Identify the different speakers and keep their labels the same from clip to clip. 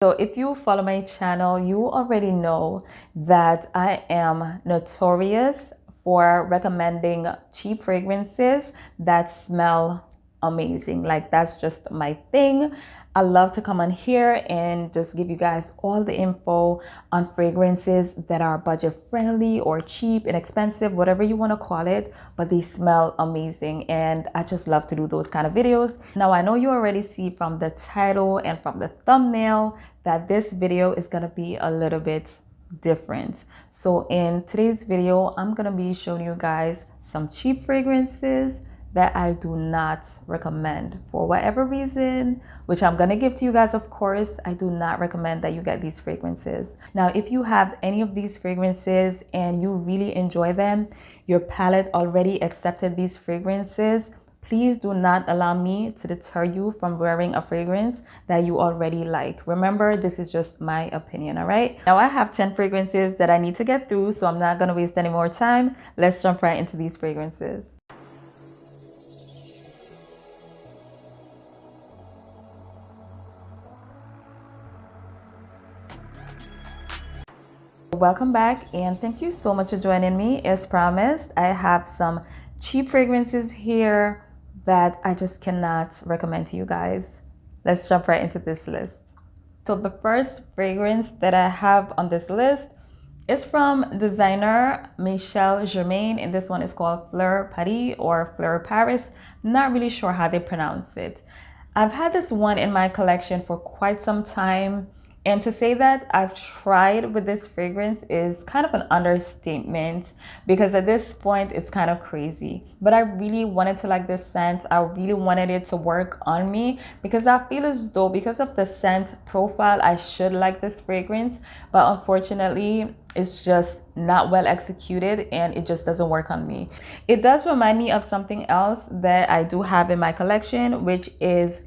Speaker 1: So if you follow my channel, you already know that I am notorious for recommending cheap fragrances that smell amazing. Like, that's just my thing. I love to come on here and just give you guys all the info on fragrances that are budget friendly or cheap, inexpensive, whatever you want to call it, but they smell amazing. And I just love to do those kind of videos. Now, I know you already see from the title and from the thumbnail that this video is going to be a little bit different. So in today's video, I'm going to be showing you guys some cheap fragrances that I do not recommend for whatever reason, which I'm gonna give to you guys. Of course, I do not recommend that you get these fragrances. Now, if you have any of these fragrances and you really enjoy them, your palette already accepted these fragrances, please do not allow me to deter you from wearing a fragrance that you already like. Remember, this is just my opinion, all right? Now, I have 10 fragrances that I need to get through, so I'm not gonna waste any more time. Let's jump right into these fragrances. Welcome back, and thank you so much for joining me. As promised, I have some cheap fragrances here that I just cannot recommend to you guys. Let's jump right into this list. So the first fragrance that I have on this list is from designer MICHEL Germain, and this one is called Fleur Party or Fleur Paris. Not really sure how they pronounce it. I've had this one in my collection for quite some time. And to say that I've tried with this fragrance is kind of an understatement, because at this point it's kind of crazy. But I really wanted to like this scent. I really wanted it to work on me because I feel as though because of the scent profile, I should like this fragrance. But unfortunately, it's just not well executed and it just doesn't work on me. It does remind me of something else that I do have in my collection, which is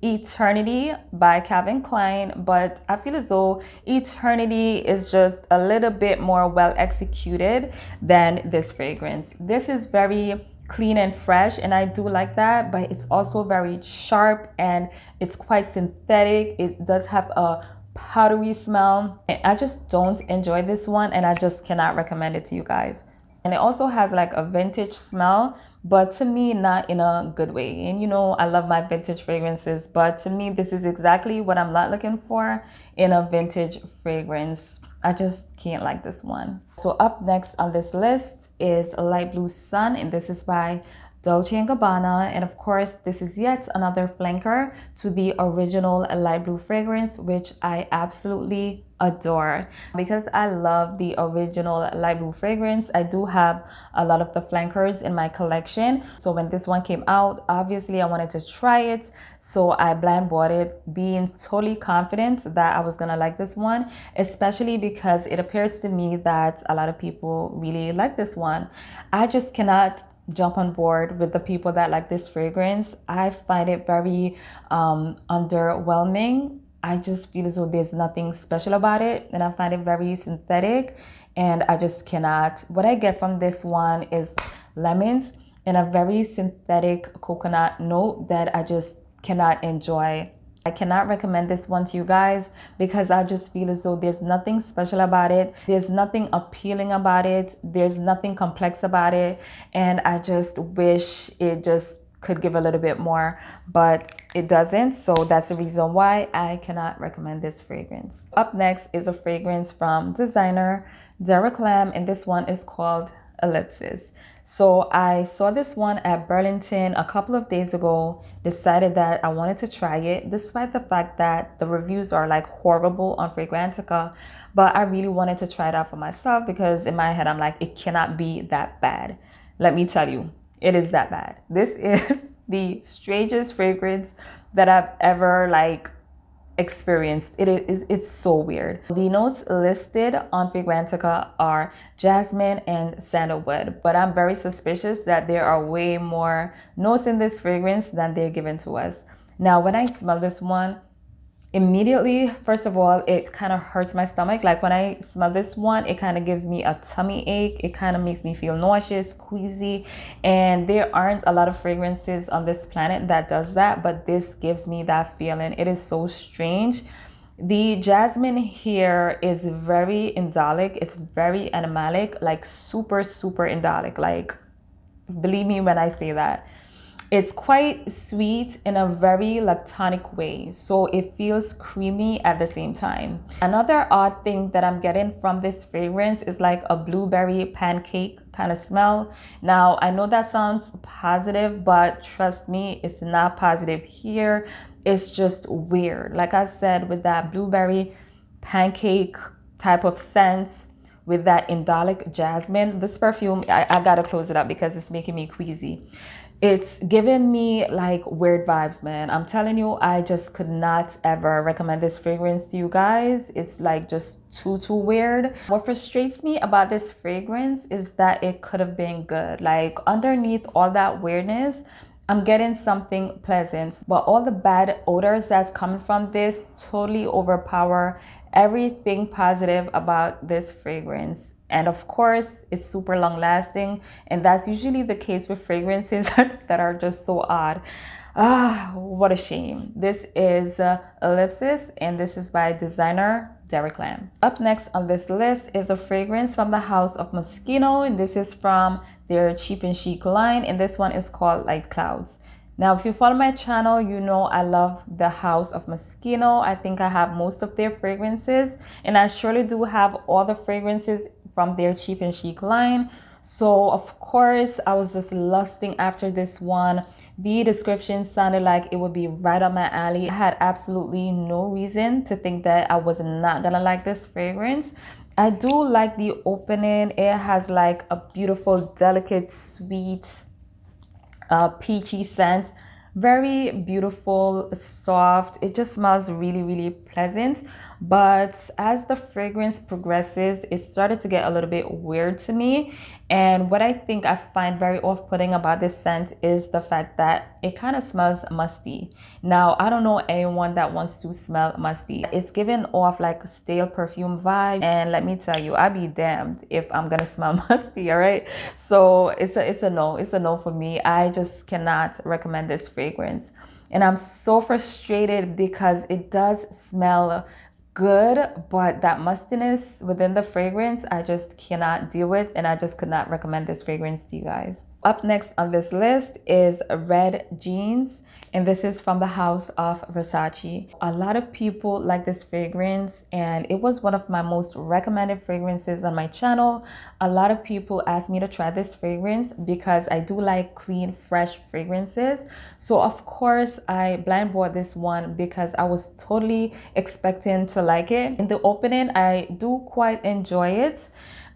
Speaker 1: Eternity by Calvin Klein, but I feel as though Eternity is just a little bit more well executed than this fragrance. This is very clean and fresh, and I do like that, but it's also very sharp and it's quite synthetic. It does have a powdery smell, and I just don't enjoy this one, and I just cannot recommend it to you guys. And it also has like a vintage smell, but to me, not in a good way. And you know, I love my vintage fragrances, but to me, this is exactly what I'm not looking for in a vintage fragrance. I just can't like this one. So up next on this list is Light Blue Sun, and this is by Dolce & Gabbana, and of course this is yet another flanker to the original light blue fragrance, which I absolutely adore. Because I love the original light blue fragrance, I do have a lot of the flankers in my collection. So when this one came out, obviously I wanted to try it, so I blind bought it, being totally confident that I was gonna like this one, especially because it appears to me that a lot of people really like this one. I just cannot jump on board with the people that like this fragrance. I find it very underwhelming. I just feel as though there's nothing special about it, and I find it very synthetic, and I just cannot. What I get from this one is lemons and a very synthetic coconut note that I just cannot enjoy. I cannot recommend this one to you guys because I just feel as though there's nothing special about it. There's nothing appealing about it. There's nothing complex about it. And I just wish it just could give a little bit more, but it doesn't. So that's the reason why I cannot recommend this fragrance. Up next is a fragrance from designer Derek Lam, and this one is called Ellipses. So I saw this one at Burlington a couple of days ago, decided that I wanted to try it, despite the fact that the reviews are like horrible on Fragrantica, but I really wanted to try it out for myself because in my head, I'm like, it cannot be that bad. Let me tell you, it is that bad. This is the strangest fragrance that I've ever experienced. It's so weird. The notes listed on Fragrantica are jasmine and sandalwood, but I'm very suspicious that there are way more notes in this fragrance than they're given to us. Now, when I smell this one, immediately, first of all, it kind of hurts my stomach. Like when I smell this one, it kind of gives me a tummy ache. It kind of makes me feel nauseous, queasy, and there aren't a lot of fragrances on this planet that does that, but this gives me that feeling. It is so strange. The jasmine here is very indolic. It's very animalic, like super, super indolic. Like, believe me when I say that. It's quite sweet in a very lactonic way, so it feels creamy at the same time. Another odd thing that I'm getting from this fragrance is like a blueberry pancake kind of smell. Now, I know that sounds positive, but trust me, it's not positive here. It's just weird. Like I said, with that blueberry pancake type of scent, with that indolic jasmine, this perfume, I gotta close it up because it's making me queasy. It's giving me like weird vibes, man. I'm telling you, I just could not ever recommend this fragrance to you guys. It's like just too weird. What frustrates me about this fragrance is that it could have been good. Like underneath all that weirdness, I'm getting something pleasant, but all the bad odors that's coming from this totally overpower everything positive about this fragrance. And of course, it's super long lasting. And that's usually the case with fragrances that are just so odd. Ah, what a shame. This is Ellipses, and this is by designer Derek Lam. Up next on this list is a fragrance from the house of MOSCHINO, and this is from their Cheap and Chic line, and this one is called Light Clouds. Now, if you follow my channel, you know I love the house of MOSCHINO. I think I have most of their fragrances, and I surely do have all the fragrances from their Cheap and Chic line. So of course, I was just lusting after this one. The description sounded like it would be right up my alley. I had absolutely no reason to think that I was not gonna like this fragrance. I do like the opening. It has like a beautiful, delicate, sweet, peachy scent. Very beautiful, soft. It just smells really pleasant. But as the fragrance progresses, it started to get a little bit weird to me. And what I think I find very off-putting about this scent is the fact that it kind of smells musty. Now, I don't know anyone that wants to smell musty. It's giving off like a stale perfume vibe. And let me tell you, I'd be damned if I'm gonna smell musty, all right? So it's a no. It's a no for me. I just cannot recommend this fragrance. And I'm so frustrated because it does smell good, but that mustiness within the fragrance I just cannot deal with, and I just could not recommend this fragrance to you guys. Up next on this list is Red Jeans, and this is from the house of Versace. A lot of people like this fragrance, and it was one of my most recommended fragrances on my channel. A lot of people asked me to try this fragrance because I do like clean, fresh fragrances. So of course I blind bought this one because I was totally expecting to like it. In the opening, I do quite enjoy it.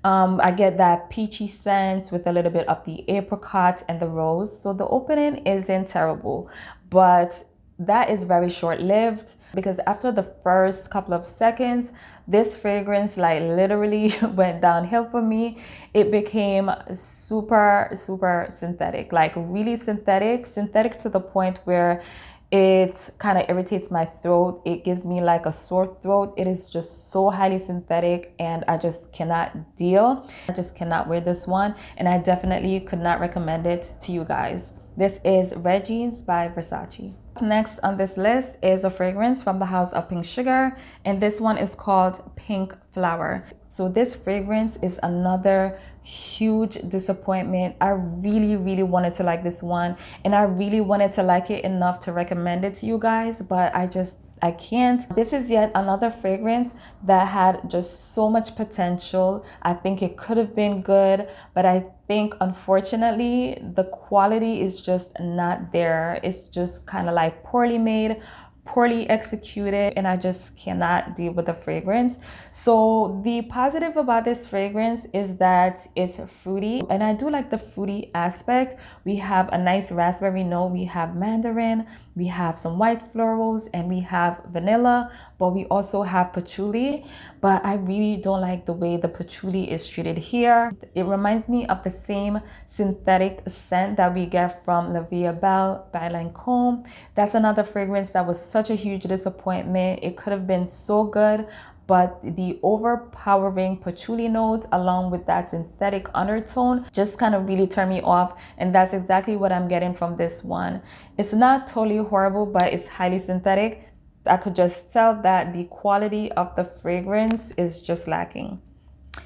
Speaker 1: I get that peachy scent with a little bit of the apricot and the rose. So the opening isn't terrible, but that is very short-lived because after the first couple of seconds, this fragrance like literally went downhill for me. It became super synthetic, like really synthetic to the point where it kind of irritates my throat. It gives me like a sore throat. It is just so highly synthetic, and I just cannot deal. I just cannot wear this one, and I definitely could not recommend it to you guys. This is Red Jeans by Versace. Next on this list is a fragrance from the house of Pink Sugar, and this one is called Pink Flower. So this fragrance is another huge disappointment. I really wanted to like this one, and I really wanted to like it enough to recommend it to you guys, but I can't. This is yet another fragrance that had just so much potential. I think it could have been good, but I think unfortunately the quality is just not there. It's just kind of like poorly made, poorly executed, and I just cannot deal with the fragrance. So the positive about this fragrance is that it's fruity, and I do like the fruity aspect. We have a nice raspberry note, we have mandarin, we have some white florals, and we have vanilla, but we also have patchouli. But I really don't like the way the patchouli is treated here. It reminds me of the same synthetic scent that we get from La Vie Belle by Lancôme. That's another fragrance that was such a huge disappointment. It could have been so good, but the overpowering patchouli note along with that synthetic undertone just kind of really turned me off, and that's exactly what I'm getting from this one. It's not totally horrible, but it's highly synthetic. I could just tell that the quality of the fragrance is just lacking.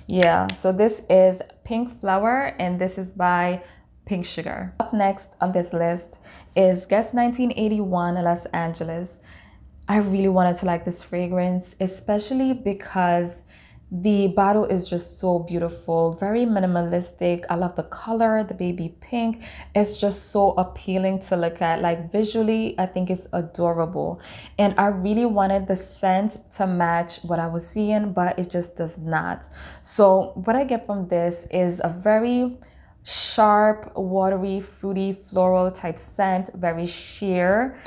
Speaker 1: Yeah, so this is Pink Flower, and this is by Pink Sugar. Up next on this list is Guess 1981 Los Angeles. I really wanted to like this fragrance, especially because the bottle is just so beautiful, very minimalistic. I love the color, the baby pink. It's just so appealing to look at. Like visually, I think it's adorable. And I really wanted the scent to match what I was seeing, but it just does not. So what I get from this is a very sharp, watery, fruity, floral type scent, very sheer.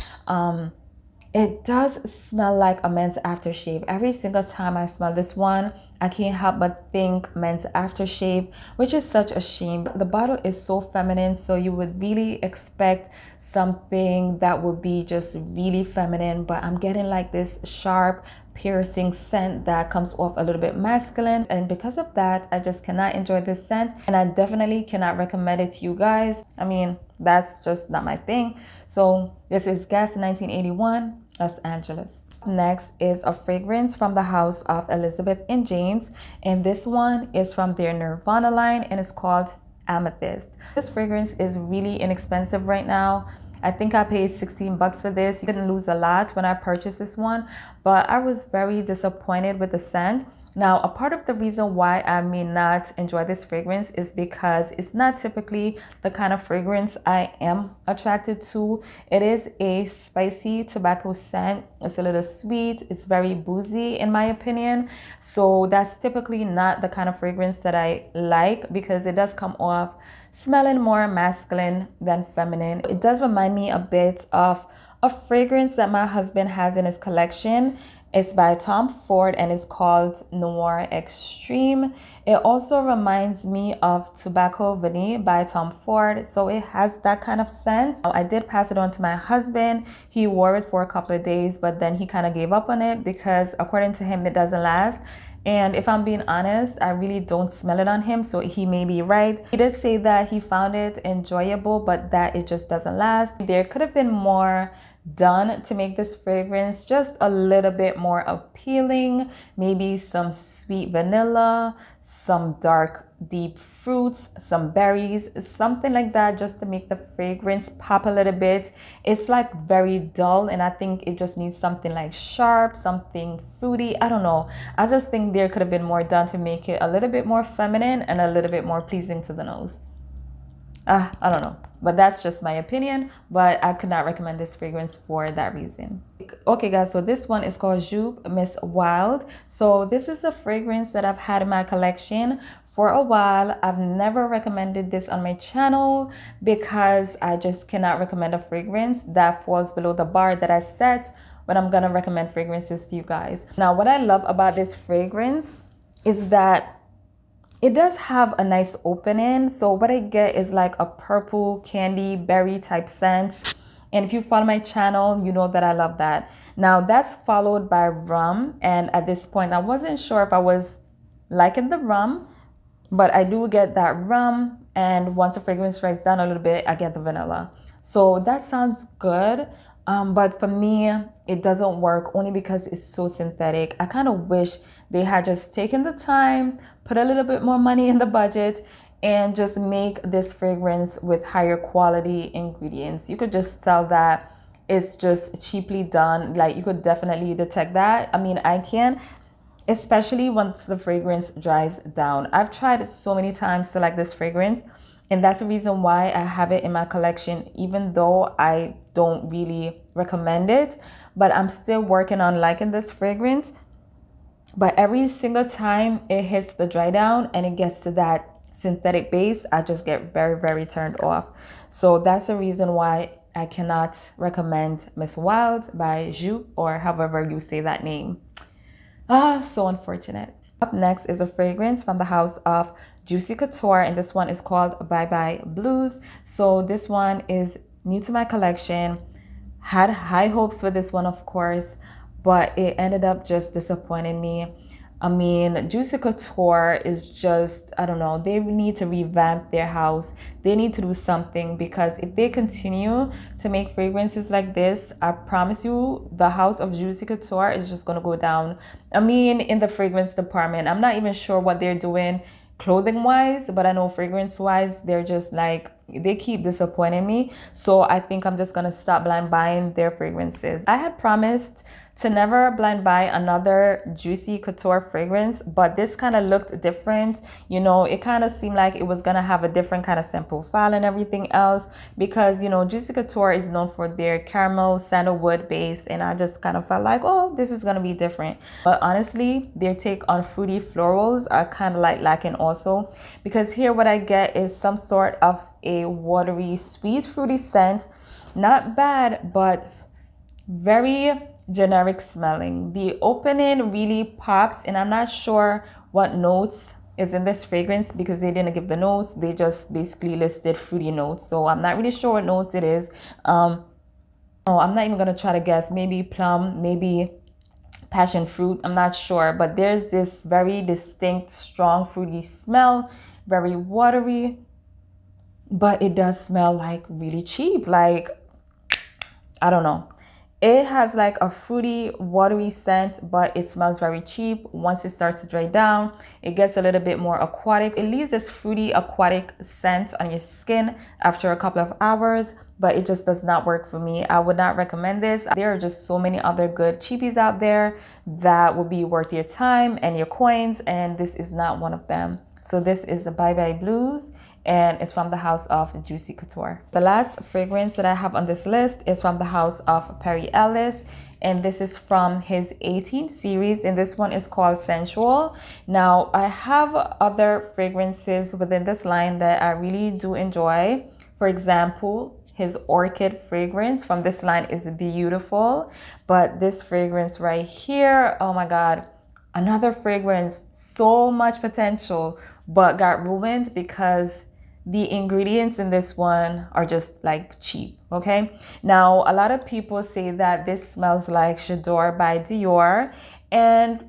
Speaker 1: It does smell like a men's aftershave. Every single time I smell this one, I can't help but think men's aftershave, which is such a shame. The bottle is so feminine, so you would really expect something that would be just really feminine, but I'm getting like this sharp, piercing scent that comes off a little bit masculine, and because of that, I just cannot enjoy this scent, and I definitely cannot recommend it to you guys. I mean, that's just not my thing. So this is Guess 1981 Los Angeles. Next is a fragrance from the house of Elizabeth and James, and this one is from their Nirvana line, and it's called Amethyst. This fragrance is really inexpensive right now. I think I paid 16 bucks for this. You didn't lose a lot when I purchased this one, but I was very disappointed with the scent. Now, a part of the reason why I may not enjoy this fragrance is because it's not typically the kind of fragrance I am attracted to. It is a spicy tobacco scent. It's a little sweet. It's very boozy in my opinion. So that's typically not the kind of fragrance that I like, because it does come off smelling more masculine than feminine. It does remind me a bit of a fragrance that my husband has in his collection. It's by Tom Ford and it's called Noir Extreme. It also reminds me of Tobacco Vanille by Tom Ford. So it has that kind of scent. I did pass it on to my husband. He wore it for a couple of days, but then he kind of gave up on it because according to him, it doesn't last. And if I'm being honest, I really don't smell it on him, so he may be right. He did say that he found it enjoyable, but that it just doesn't last. There could have been more done to make this fragrance just a little bit more appealing. Maybe some sweet vanilla, some dark deep fruits, some berries, something like that, just to make the fragrance pop a little bit. It's like very dull, and I think it just needs something like sharp, something fruity. I don't know. I just think there could have been more done to make it a little bit more feminine and a little bit more pleasing to the nose. I don't know, but that's just my opinion, but I could not recommend this fragrance for that reason. Okay guys, so this one is called JOOP Miss Wild. So this is a fragrance that I've had in my collection for a while. I've never recommended this on my channel because I just cannot recommend a fragrance that falls below the bar that I set when I'm gonna recommend fragrances to you guys. Now, what I love about this fragrance is that it does have a nice opening. So what I get is like a purple candy berry type scent. And if you follow my channel, you know that I love that. Now that's followed by rum. And at this point, I wasn't sure if I was liking the rum, but I do get that rum. And once the fragrance dries down a little bit, I get the vanilla. So that sounds good. But for me, it doesn't work only because it's so synthetic. I kind of wish they had just taken the time, put a little bit more money in the budget, and just make this fragrance with higher quality ingredients. You could just tell that it's just cheaply done. Like you could definitely detect that. I mean, I can, especially once the fragrance dries down. I've tried so many times to like this fragrance, and that's the reason why I have it in my collection, even though I don't really recommend it, but I'm still working on liking this fragrance. But every single time it hits the dry down and it gets to that synthetic base, I just get very, very turned off. So that's the reason why I cannot recommend Miss Wild by JOOP, or however you say that name. So unfortunate. Up next is a fragrance from the house of Juicy Couture, and this one is called Bye Bye Blues. So this one is new to my collection. Had high hopes for this one, of course, but it ended up just disappointing me. I mean, Juicy Couture is just, I don't know, they need to revamp their house. They need to do something, because if they continue to make fragrances like this, I promise you, the house of Juicy Couture is just going to go down. I mean, in the fragrance department, I'm not even sure what they're doing clothing wise, but I know fragrance wise, they're just like, they keep disappointing me. So I think I'm just gonna stop blind buying their fragrances. I had promised to never blind buy another Juicy Couture fragrance, but this kind of looked different. You know, it kind of seemed like it was gonna have a different kind of scent profile and everything else, because, you know, Juicy Couture is known for their caramel sandalwood base, and I just kind of felt like, oh, this is gonna be different. But honestly, their take on fruity florals are kind of like lacking also, because here what I get is some sort of a watery, sweet, fruity scent. Not bad, but very generic smelling. The opening really pops, and I'm not sure what notes is in this fragrance, because they didn't give the notes. They just basically listed fruity notes, so I'm not really sure what notes it is. Oh, I'm not even gonna try to guess. Maybe plum, maybe passion fruit, I'm not sure, but there's this very distinct, strong, fruity smell, very watery, but it does smell like really cheap. Like, I don't know. It has like a fruity, watery scent, but it smells very cheap. Once it starts to dry down, it gets a little bit more aquatic. It leaves this fruity, aquatic scent on your skin after a couple of hours, but it just does not work for me. I would not recommend this. There are just so many other good cheapies out there that would be worth your time and your coins, and this is not one of them. So this is the Bye Bye Blues, and it's from the house of Juicy Couture. The last fragrance that I have on this list is from the house of Perry Ellis, and this is from his 18th series, and this one is called Sensual. Now, I have other fragrances within this line that I really do enjoy. For example, his Orchid fragrance from this line is beautiful, but this fragrance right here, oh my God, another fragrance, so much potential, but got ruined because the ingredients in this one are just like cheap. Okay, now a lot of people say that this smells like J'adore by Dior, and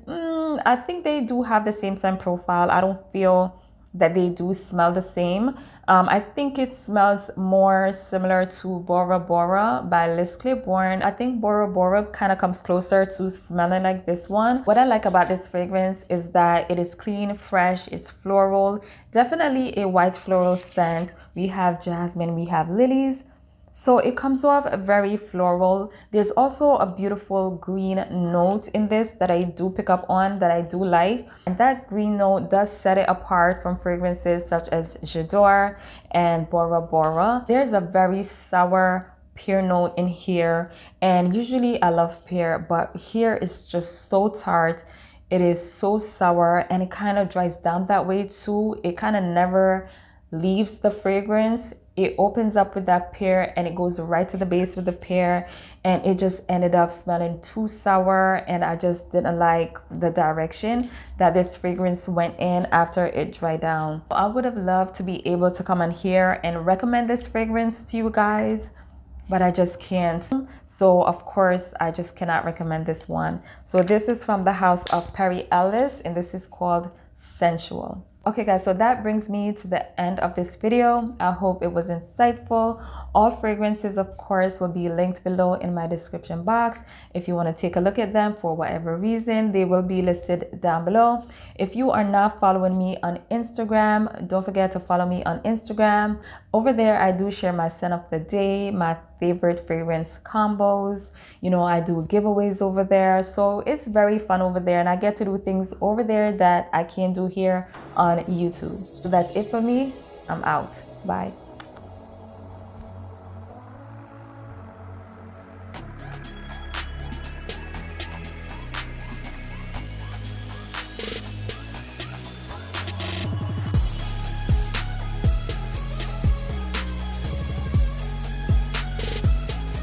Speaker 1: I think they do have the same scent profile. I don't feel that they do smell the same. I think it smells more similar to Bora Bora by Liz Claiborne. I think Bora Bora kind of comes closer to smelling like this one. What I like about this fragrance is that it is clean, fresh, it's floral, definitely a white floral scent. We have jasmine, we have lilies. So it comes off very floral. There's also a beautiful green note in this that I do pick up on, that I do like. And that green note does set it apart from fragrances such as J'adore and Bora Bora. There's a very sour pear note in here. And usually I love pear, but here it's just so tart. It is so sour, and it kind of dries down that way too. It kind of never leaves the fragrance. It opens up with that pear and it goes right to the base with the pear, and it just ended up smelling too sour, and I just didn't like the direction that this fragrance went in after it dried down. I would have loved to be able to come on here and recommend this fragrance to you guys, but I just can't. So of course I just cannot recommend this one. So this is from the house of Perry Ellis, and this is called Sensual. Okay guys, so that brings me to the end of this video. I hope it was insightful. All fragrances, of course, will be linked below in my description box. If you want to take a look at them for whatever reason, they will be listed down below. If you are not following me on Instagram, don't forget to follow me on Instagram. Over there, I do share my scent of the day, my favorite fragrance combos. You know, I do giveaways over there. So it's very fun over there, and I get to do things over there that I can't do here on YouTube. So that's it for me. I'm out. Bye.